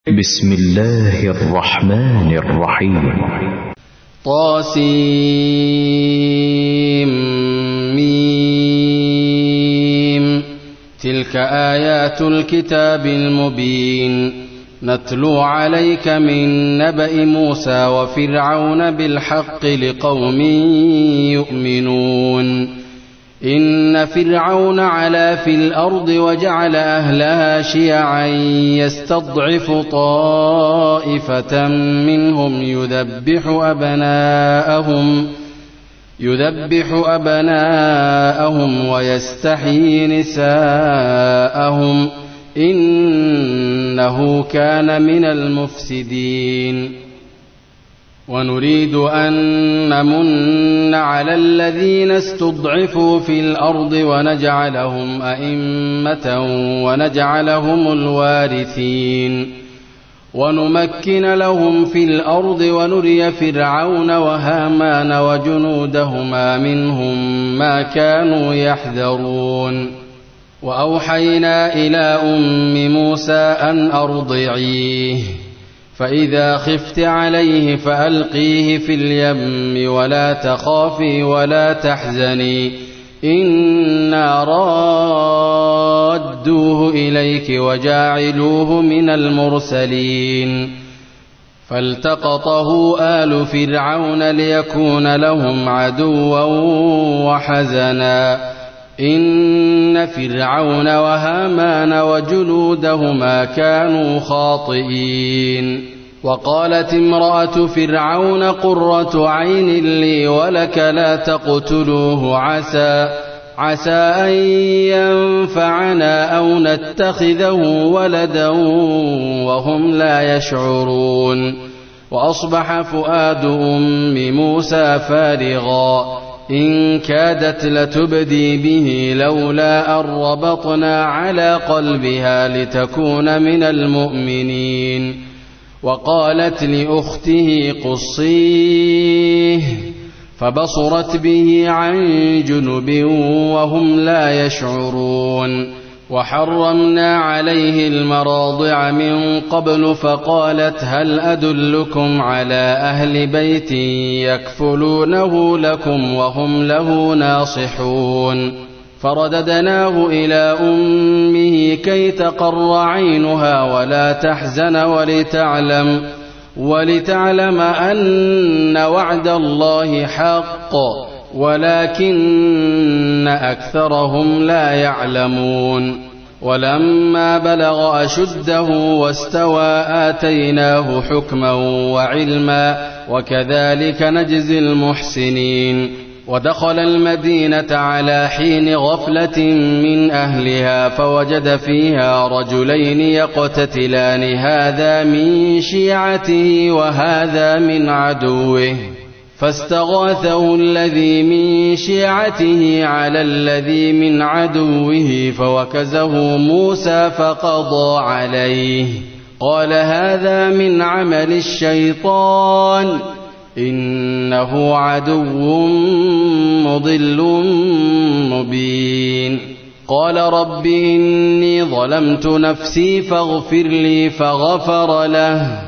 بسم الله الرحمن الرحيم. طاسيم. تلك آيات الكتاب المبين نتلو عليك من نبأ موسى وفرعون بالحق لقوم يؤمنون. إن فرعون علا في الأرض وجعل أهلها شيعا يستضعف طائفة منهم يذبح أبناءهم ويستحيي نساءهم إنه كان من المفسدين. ونريد أن نمن على الذين استضعفوا في الأرض ونجعلهم أئمة ونجعلهم الوارثين ونمكن لهم في الأرض ونري فرعون وهامان وجنودهما منهم ما كانوا يحذرون. وأوحينا إلى أم موسى أن أرضعيه فإذا خفت عليه فألقيه في اليم ولا تخافي ولا تحزني إنا رادوه إليك وجاعلوه من المرسلين. فالتقطه آل فرعون ليكون لهم عدوا وحزنا إن فرعون وهامان وجنودهما كانوا خاطئين. وقالت امرأة فرعون قرة عين لي ولك لا تقتلوه عسى أن ينفعنا أو نتخذه ولدا وهم لا يشعرون. وأصبح فؤاد أم موسى فارغا إن كادت لتبدي به لولا أن ربطنا على قلبها لتكون من المؤمنين. وقالت لأخته قصيه فبصرت به عن جنب وهم لا يشعرون. وحرمنا عليه المراضع من قبل فقالت هل أدلكم على أهل بيت يكفلونه لكم وهم له ناصحون. فرددناه إلى أمه كي تقر عينها ولا تحزن ولتعلم أن وعد الله حق ولكن أكثرهم لا يعلمون. ولما بلغ أشده واستوى آتيناه حكما وعلما وكذلك نجزي المحسنين. ودخل المدينة على حين غفلة من أهلها فوجد فيها رجلين يقتتلان هذا من شيعته وهذا من عدوه فاستغاثه الذي من شيعته على الذي من عدوه فوكزه موسى فقضى عليه قال هذا من عمل الشيطان إنه عدو مضل مبين. قال رب إني ظلمت نفسي فاغفر لي فغفر له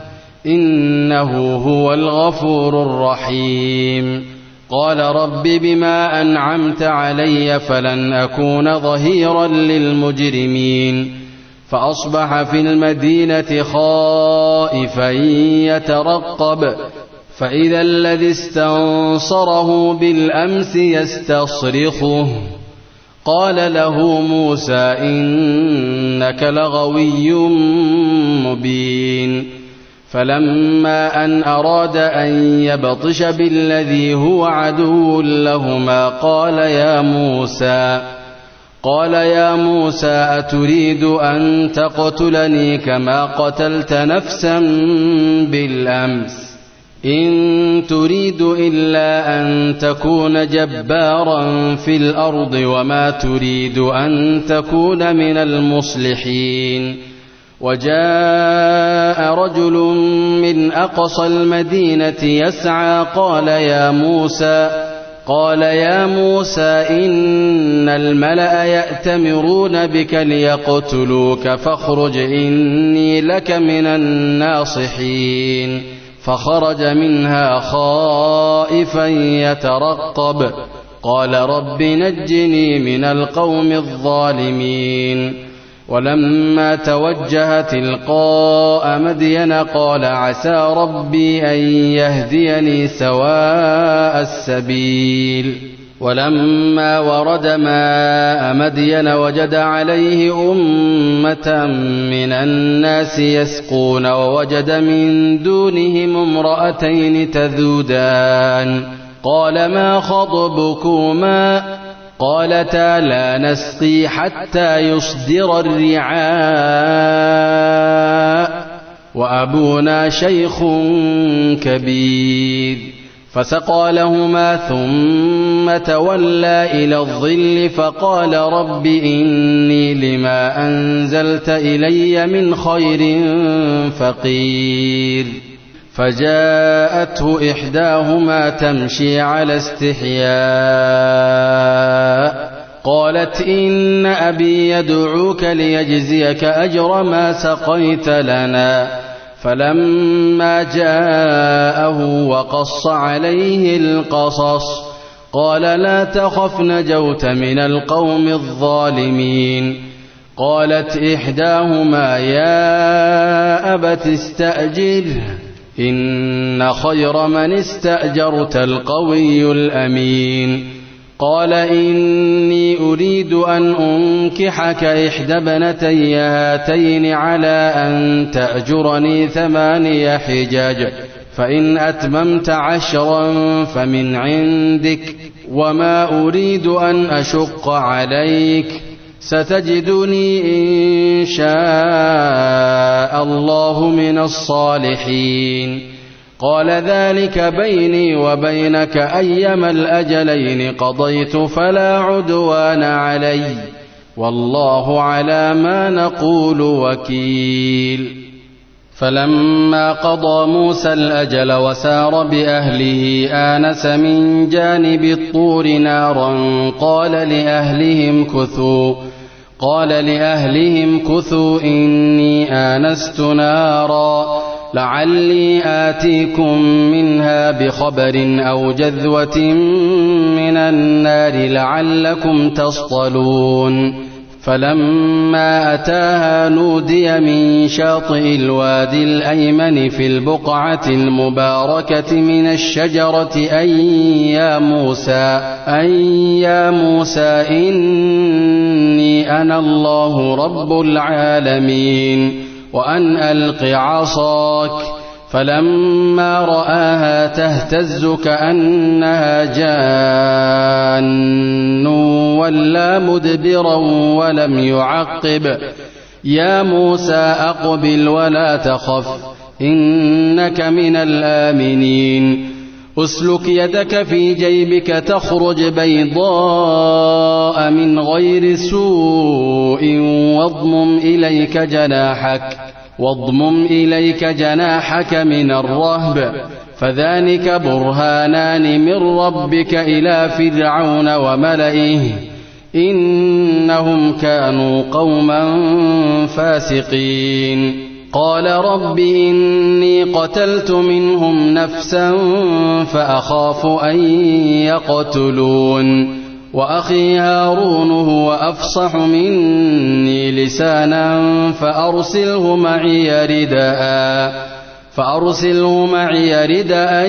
إنه هو الغفور الرحيم. قال رب بما أنعمت علي فلن أكون ظهيرا للمجرمين. فأصبح في المدينة خائفا يترقب فإذا الذي استنصره بالأمس يستصرخه قال له موسى إنك لغوي مبين. فلما أن أراد أن يبطش بالذي هو عدو لهما قال يا موسى أتريد أن تقتلني كما قتلت نفسا بالأمس إن تريد إلا أن تكون جبارا في الأرض وما تريد أن تكون من المصلحين. وجاء رجل من أقصى المدينة يسعى قال يا موسى إن الملأ يأتمرون بك ليقتلوك فاخرج إني لك من الناصحين فخرج منها خائفا يترقب قال رب نجني من القوم الظالمين ولما توجه تلقاء مدين قال عسى ربي أن يهديني سواء السبيل ولما ورد ماء مدين وجد عليه أمة من الناس يسقون ووجد من دونهم امرأتين تذودان قال ما خطبكما قالتا لا نسقي حتى يصدر الرعاء وأبونا شيخ كبير فسقى لهما ثم تولى إلى الظل فقال رب إني لما أنزلت إلي من خير فقير فجاءته إحداهما تمشي على استحياء قالت إن أبي يدعوك ليجزيك أجر ما سقيت لنا فلما جاءه وقص عليه القصص قال لا تخف نجوت من القوم الظالمين قالت إحداهما يا أبت استأجره إن خير من استأجرت القوي الأمين قال إني أريد أن أنكحك إحدى ابنتي هاتين على أن تأجرني 8 حجج فإن أتممت 10 فمن عندك وما أريد أن أشق عليك ستجدني إن شاء الله من الصالحين قال ذلك بيني وبينك أيما الأجلين قضيت فلا عدوان علي والله على ما نقول وكيل فلما قضى موسى الأجل وسار بأهله آنس من جانب الطور نارا قال لأهلهم كثوا إني آنست نارا لعلي آتيكم منها بخبر أو جذوة من النار لعلكم تصطلون فلما أتاها نودي من شاطئ الوادي الأيمن في البقعة المباركة من الشجرة أن يا موسى إني أنا الله رب العالمين وأن ألق عصاك فلما رآها تهتز كأنها جان ولا مدبرا ولم يعقب يا موسى أقبل ولا تخف إنك من الآمنين أسلك يدك في جيبك تخرج بيضاء من غير سوء واضمم إليك جناحك من الرهب فذلك برهانان من ربك إلى فرعون وملئه إنهم كانوا قوما فاسقين قال رب إني قتلت منهم نفسا فأخاف أن يقتلون وأخي هارون هو أفصح مني لسانا فأرسله معي ردءا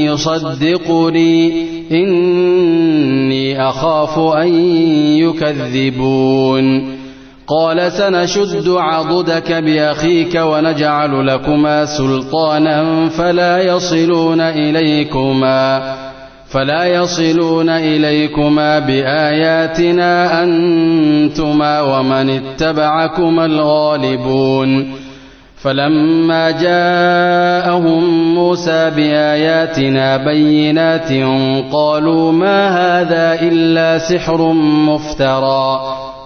يصدقني إني أخاف أن يكذبون قال سنشد عضدك بأخيك ونجعل لكما سلطانا فلا يصلون إليكما بآياتنا أنتما ومن اتبعكما الغالبون فلما جاءهم موسى بآياتنا بينات قالوا ما هذا إلا سحر مفترى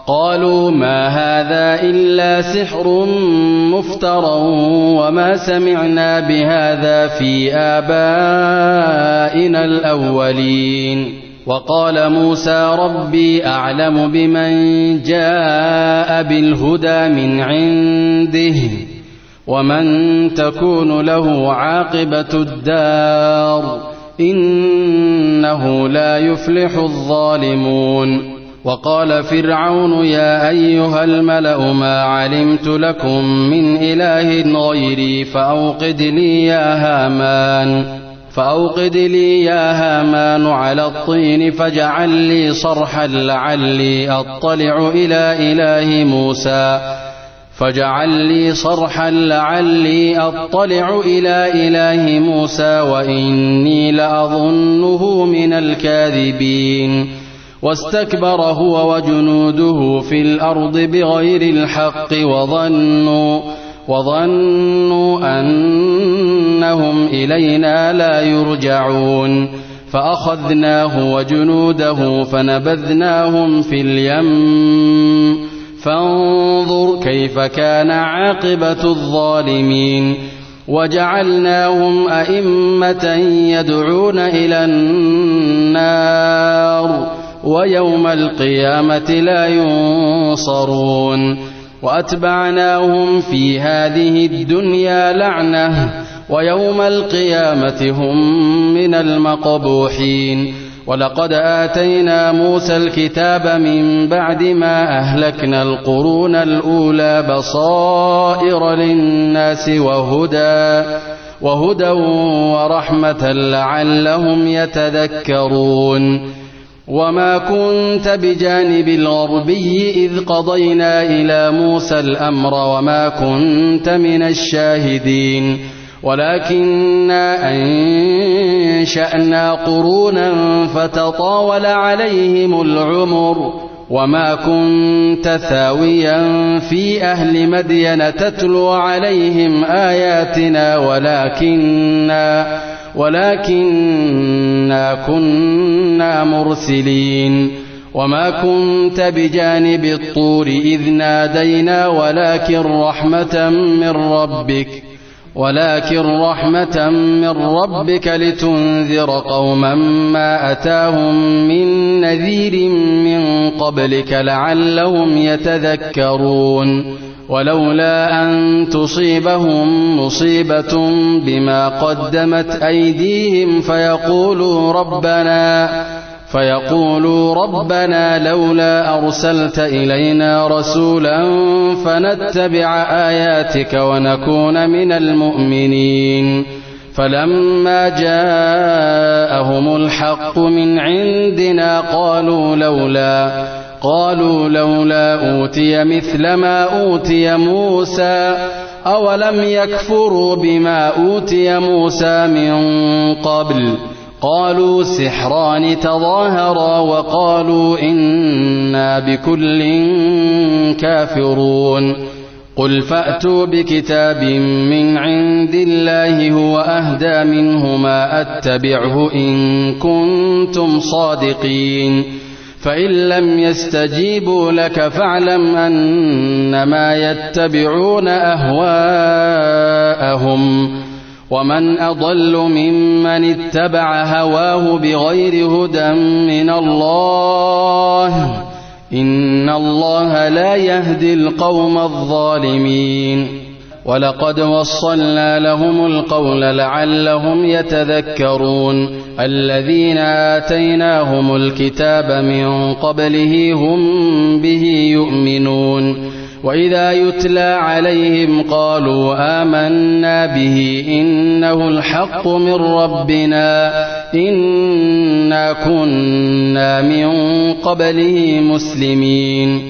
قالوا ما هذا إلا سحر مفترى وما سمعنا بهذا في آبائنا الأولين. وقال موسى ربي أعلم بمن جاء بالهدى من عنده ومن تكون له عاقبة الدار إنه لا يفلح الظالمون. وقال فرعون يا أيها الملأ ما علمت لكم من إله غيري فأوقد لي يا هامان على الطين فاجعل لي صرحا لعلي أطلع إلى إله موسى وإني لأظنه من الكاذبين. واستكبر هو وجنوده في الأرض بغير الحق وظنوا أنهم إلينا لا يرجعون. فأخذناه وجنوده فنبذناهم في اليم فانظر كيف كان عاقبة الظالمين. وجعلناهم أئمة يدعون إلى النار ويوم القيامة لا ينصرون. وأتبعناهم في هذه الدنيا لعنة ويوم القيامة هم من المقبوحين. ولقد آتينا موسى الكتاب من بعد ما أهلكنا القرون الأولى بصائر للناس وهدى ورحمة لعلهم يتذكرون. وما كنت بجانب الغربي إذ قضينا إلى موسى الأمر وما كنت من الشاهدين ولكننا أنشأنا قرونا فتطاول عليهم العمر وما كنت ثاويا في أهل مدين تتلو عليهم آياتنا ولكننا كنا مرسلين. وما كنت بجانب الطور إذ نادينا ولكن رحمة من ربك لتنذر قوما ما أتاهم من نذير من قبلك لعلهم يتذكرون. ولولا أن تصيبهم مصيبة بما قدمت أيديهم فيقولوا ربنا لولا أرسلت إلينا رسولا فنتبع آياتك ونكون من المؤمنين. فلما جاءهم الحق من عندنا قالوا لولا أوتي مثل ما أوتي موسى أولم يكفروا بما أوتي موسى من قبل. قالوا سحران تظاهرا وقالوا إنا بكل كافرون. قل فأتوا بكتاب من عند الله هو أهدى منهما أتبعه إن كنتم صادقين. فإن لم يستجيبوا لك فاعلم أنما يتبعون أهواءهم ومن أضل ممن اتبع هواه بغير هدى من الله إن الله لا يهدي القوم الظالمين. ولقد وصلنا لهم القول لعلهم يتذكرون. الذين آتيناهم الكتاب من قبله هم به يؤمنون. وإذا يتلى عليهم قالوا آمنا به إنه الحق من ربنا إنا كنا من قبله مسلمين.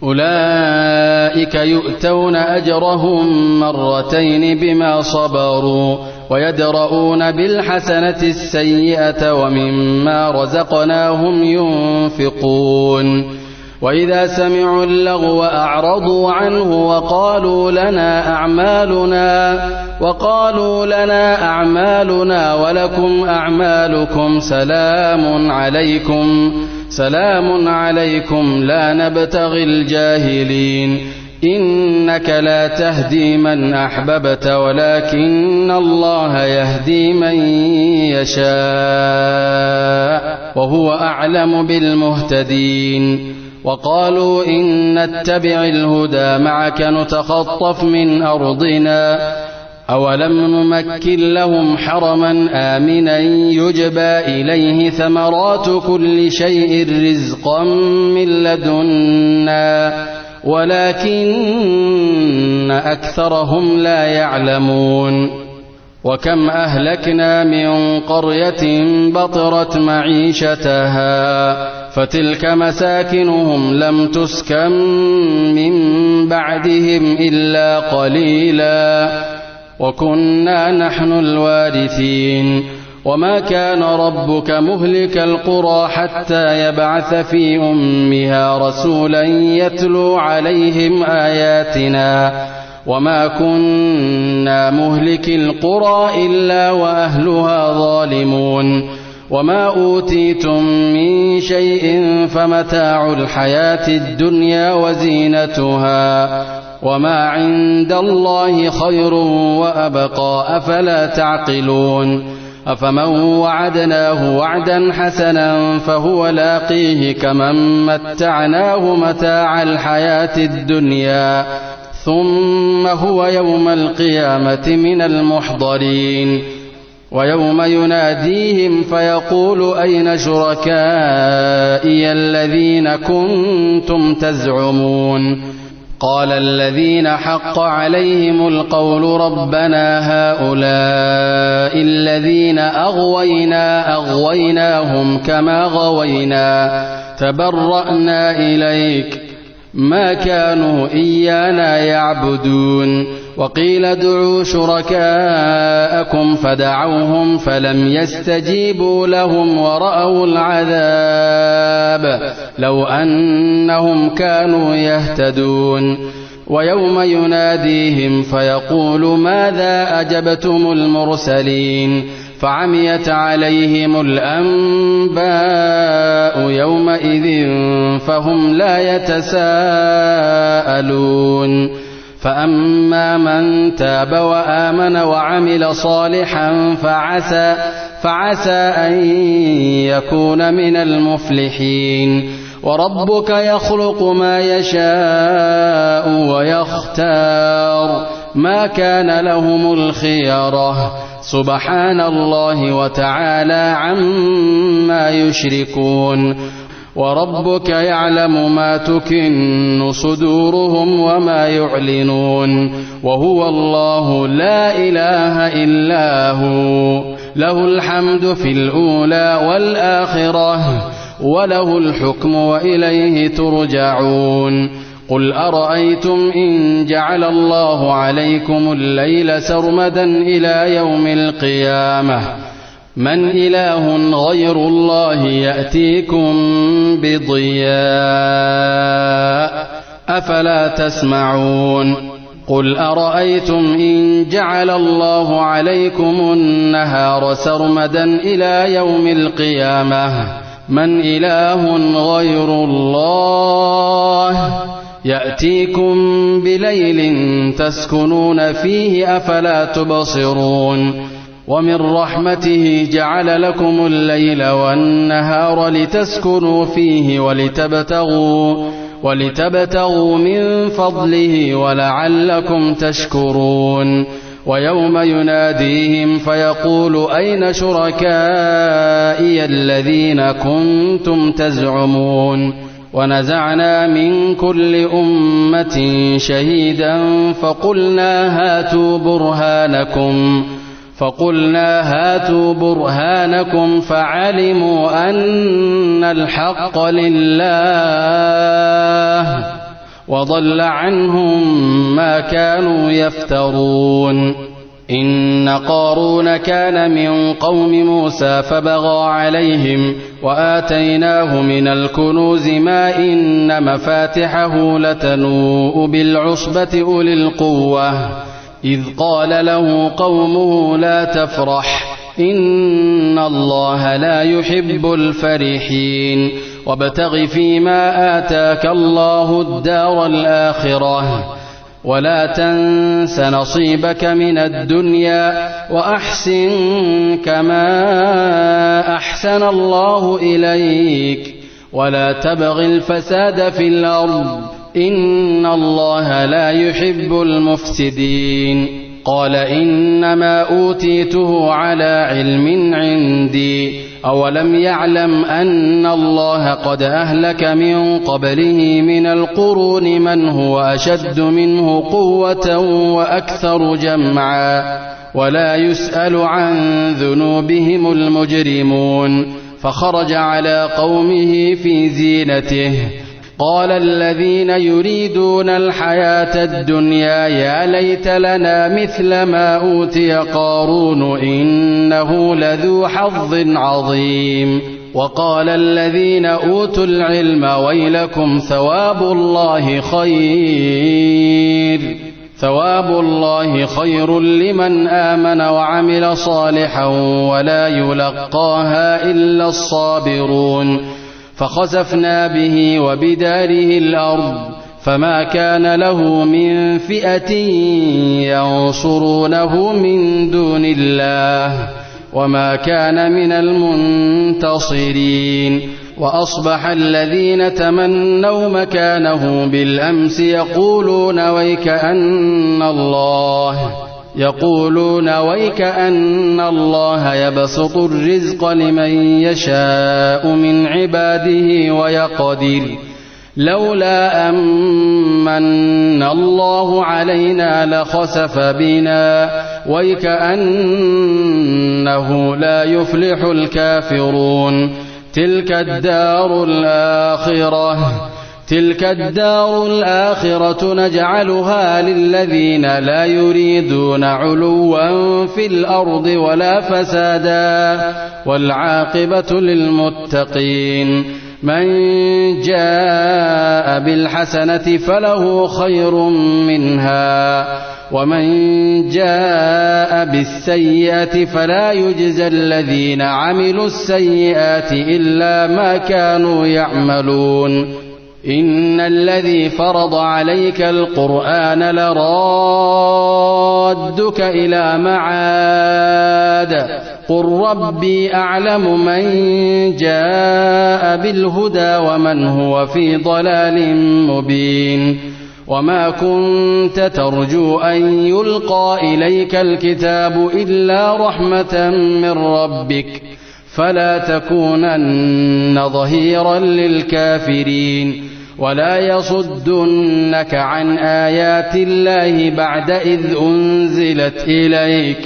أولئك يؤتون أجرهم مرتين بما صبروا ويدرؤون بالحسنة السيئة ومما رزقناهم ينفقون. وإذا سمعوا اللغو أعرضوا عنه وقالوا لنا سلام عليكم لا نبتغي الجاهلين إنك لا تهدي من أحببت ولكن الله يهدي من يشاء وهو أعلم بالمهتدين وقالوا إن نتبع الهدى معك نتخطف من أرضنا أولم نمكن لهم حرما آمنا يجبى إليه ثمرات كل شيء رزقا من لدنا ولكن أكثرهم لا يعلمون وكم أهلكنا من قرية بطرت معيشتها فتلك مساكنهم لم تسكن من بعدهم إلا قليلا وكنا نحن الوارثين وما كان ربك مهلك القرى حتى يبعث في أمها رسولا يتلو عليهم آياتنا وما كنا مهلك القرى إلا وأهلها ظالمون وما أوتيتم من شيء فمتاع الحياة الدنيا وزينتها وما عند الله خير وأبقى أفلا تعقلون أفمن وعدناه وعدا حسنا فهو لاقيه كمن متعناه متاع الحياة الدنيا ثم هو يوم القيامة من المحضرين ويوم يناديهم فيقول أين شركائي الذين كنتم تزعمون قال الذين حق عليهم القول ربنا هؤلاء الذين أغويناهم كما غوينا تبرأنا إليك ما كانوا إيانا يعبدون وقيل ادعوا شركاءكم فدعوهم فلم يستجيبوا لهم ورأوا العذاب لو أنهم كانوا يهتدون ويوم يناديهم فيقول ماذا أجبتم المرسلين فعميت عليهم الأنباء يومئذ فهم لا يتساءلون فأما من تاب وآمن وعمل صالحا فعسى أن يكون من المفلحين وربك يخلق ما يشاء ويختار ما كان لهم الخيرة سبحان الله وتعالى عما يشركون وربك يعلم ما تكن صدورهم وما يعلنون وهو الله لا إله إلا هو له الحمد في الأولى والآخرة وله الحكم وإليه ترجعون قل أرأيتم إن جعل الله عليكم الليل سرمدا إلى يوم القيامة من إله غير الله يأتيكم بضياء أفلا تسمعون قل أرأيتم إن جعل الله عليكم النهار سرمدا إلى يوم القيامة من إله غير الله يأتيكم بليل تسكنون فيه أفلا تبصرون ومن رحمته جعل لكم الليل والنهار لتسكنوا فيه ولتبتغوا من فضله ولعلكم تشكرون ويوم يناديهم فيقول أين شركائي الذين كنتم تزعمون ونزعنا من كل أمة شهيدا فقلنا هاتوا برهانكم فعلموا أن الحق لله وضل عنهم ما كانوا يفترون إن قارون كان من قوم موسى فبغى عليهم وآتيناه من الكنوز ما إن مفاتحه لتنوء بالعصبة أولي القوة إذ قال له قومه لا تفرح إن الله لا يحب الفرحين وابتغ فيما آتاك الله الدار الآخرة ولا تنس نصيبك من الدنيا وأحسن كما أحسن الله إليك ولا تبغ الفساد في الأرض إن الله لا يحب المفسدين. قال إنما أوتيته على علم عندي أولم يعلم أن الله قد أهلك من قبله من القرون من هو أشد منه قوة وأكثر جمعا ولا يسأل عن ذنوبهم المجرمون. فخرج على قومه في زينته قال الذين يريدون الحياة الدنيا يا ليت لنا مثل ما أوتي قارون إنه لذو حظ عظيم. وقال الذين أوتوا العلم ويلكم ثواب الله خير لمن آمن وعمل صالحا ولا يلقاها إلا الصابرون. فخسفنا به وبداره الأرض فما كان له من فئة ينصرونه من دون الله وما كان من المنتصرين. وأصبح الذين تمنوا مكانه بالأمس يقولون ويكأن الله يبسط الرزق لمن يشاء من عباده ويقدر لولا أمن الله علينا لخسف بنا ويكأنه لا يفلح الكافرون. تلك الدار الآخرة نجعلها للذين لا يريدون علوا في الأرض ولا فسادا والعاقبة للمتقين. من جاء بالحسنة فله خير منها ومن جاء بالسيئة فلا يجزى الذين عملوا السيئات إلا ما كانوا يعملون. إن الذي فرض عليك القرآن لرادك إلى معاد قل ربي أعلم من جاء بالهدى ومن هو في ضلال مبين. وما كنت ترجو أن يلقى إليك الكتاب إلا رحمة من ربك فلا تكونن ظهيرا للكافرين. ولا يصدنك عن آيات الله بعد إذ أنزلت إليك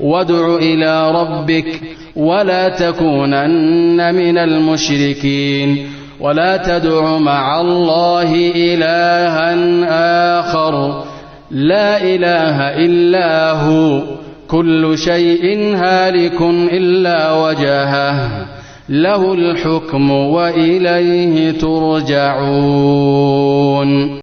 وادع إلى ربك ولا تكونن من المشركين. ولا تدع مع الله إلها آخر لا إله إلا هو كل شيء هالك إلا وجهه له الحكم وإليه ترجعون.